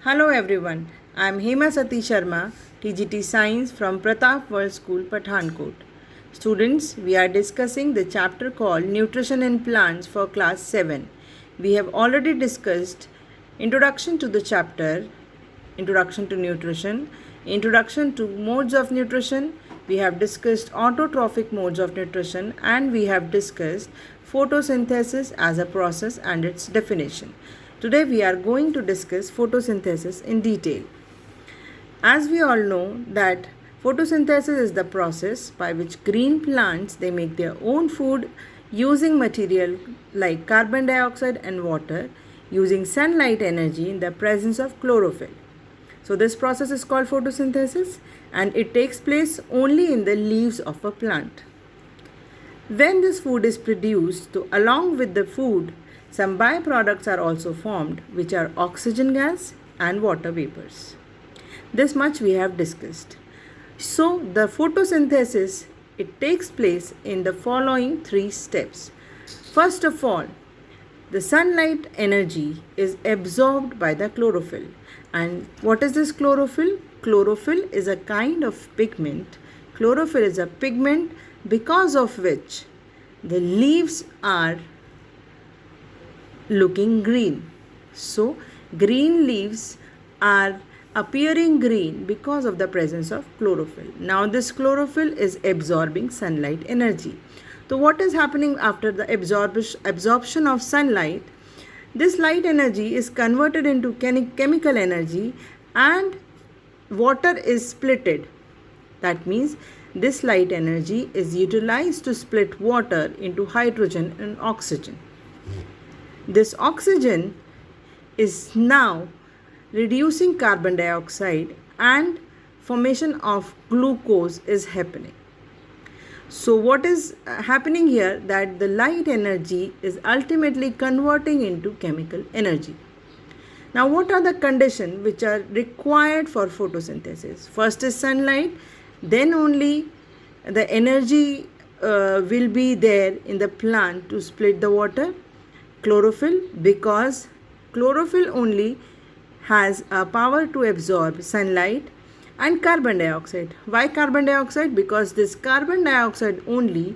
Hello everyone, I am Hema Sati Sharma, TGT Science from Pratap World School, Pathankot. Students, we are discussing the chapter called Nutrition in Plants for Class 7. We have already discussed Introduction to the chapter, Introduction to Nutrition, Introduction to Modes of Nutrition. We have discussed autotrophic modes of nutrition, and we have discussed photosynthesis as a process and its definition. Today we are going to discuss photosynthesis in detail. As we all know that photosynthesis is the process by which green plants they make their own food using material like carbon dioxide and water using sunlight energy in the presence of chlorophyll. So this process is called photosynthesis and it takes place only in the leaves of a plant. When this food is produced, along with the food, some byproducts are also formed, which are oxygen gas and water vapors. This much we have discussed. So the photosynthesis, it takes place in the following 3 steps. First of all, the sunlight energy is absorbed by the chlorophyll. And what is this chlorophyll? Chlorophyll is a kind of pigment. Chlorophyll is a pigment because of which the leaves are looking green. So green leaves are appearing green because of the presence of chlorophyll. Now this chlorophyll is absorbing sunlight energy. So what is happening after the absorption of sunlight? This light energy is converted into chemical energy and water is splitted. That means this light energy is utilized to split water into hydrogen and oxygen. This oxygen is now reducing carbon dioxide and formation of glucose is happening. So what is happening here that the light energy is ultimately converting into chemical energy. Now what are the conditions which are required for photosynthesis? First is sunlight, then only the energy will be there in the plant to split the water. Chlorophyll, because chlorophyll only has a power to absorb sunlight, and carbon dioxide. Why carbon dioxide? Because this carbon dioxide only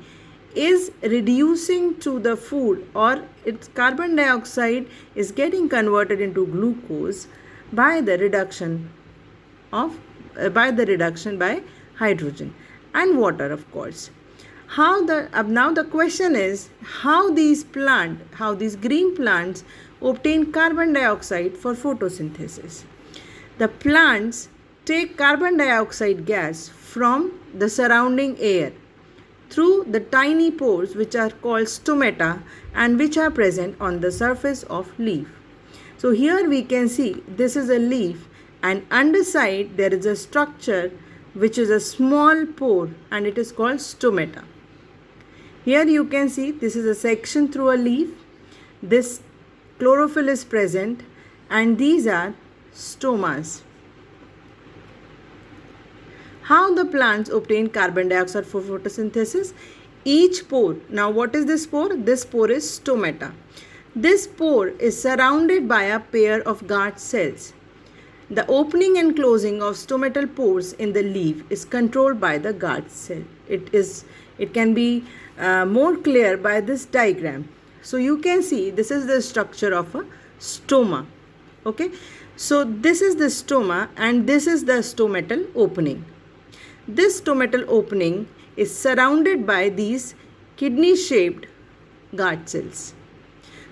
is reducing to the food, or its carbon dioxide is getting converted into glucose by the reduction by hydrogen and water, of course. Now the question is how these green plants obtain carbon dioxide for photosynthesis. The plants take carbon dioxide gas from the surrounding air through the tiny pores which are called stomata and which are present on the surface of leaf. So here we can see this is a leaf and underside there is a structure which is a small pore and it is called stomata. Here you can see this is a section through a leaf. This chlorophyll is present and these are stomas. How the plants obtain carbon dioxide for photosynthesis? Each pore. Now what is this pore? This pore is stomata. This pore is surrounded by a pair of guard cells. The opening and closing of stomatal pores in the leaf is controlled by the guard cell. It can be more clear by this diagram. So you can see this is the structure of a stoma. Okay. So this is the stoma and this is the stomatal opening. This stomatal opening is surrounded by these kidney shaped guard cells.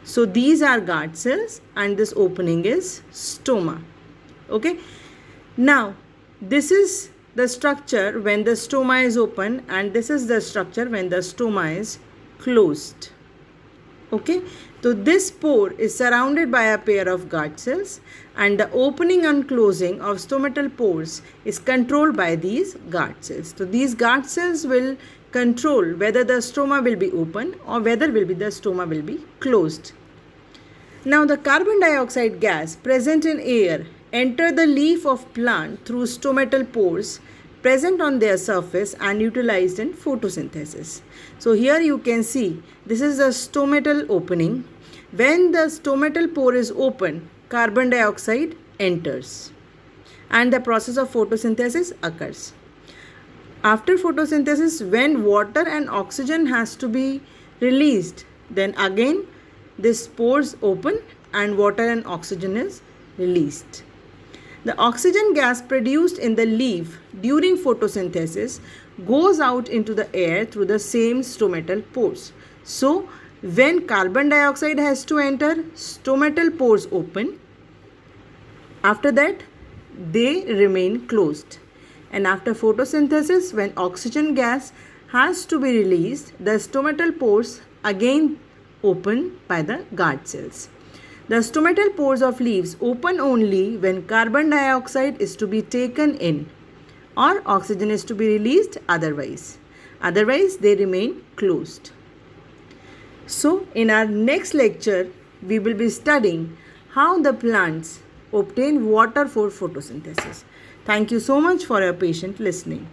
So these are guard cells and this opening is stoma. Okay. Now this is the structure when the stoma is open and this is the structure when the stoma is closed. Okay. So this pore is surrounded by a pair of guard cells and the opening and closing of stomatal pores is controlled by these guard cells. So these guard cells will control whether the stoma will be open or whether the stoma will be closed. Now the carbon dioxide gas present in air enter the leaf of plant through stomatal pores present on their surface and utilized in photosynthesis. So here you can see this is a stomatal opening. When the stomatal pore is open, carbon dioxide enters and the process of photosynthesis occurs. After photosynthesis, when water and oxygen has to be released, then again this pores open and water and oxygen is released. The oxygen gas produced in the leaf during photosynthesis goes out into the air through the same stomatal pores. So, when carbon dioxide has to enter, stomatal pores open. After that, they remain closed. And after photosynthesis, when oxygen gas has to be released, the stomatal pores again open by the guard cells. The stomatal pores of leaves open only when carbon dioxide is to be taken in or oxygen is to be released otherwise. Otherwise, they remain closed. So, in our next lecture, we will be studying how the plants obtain water for photosynthesis. Thank you so much for your patient listening.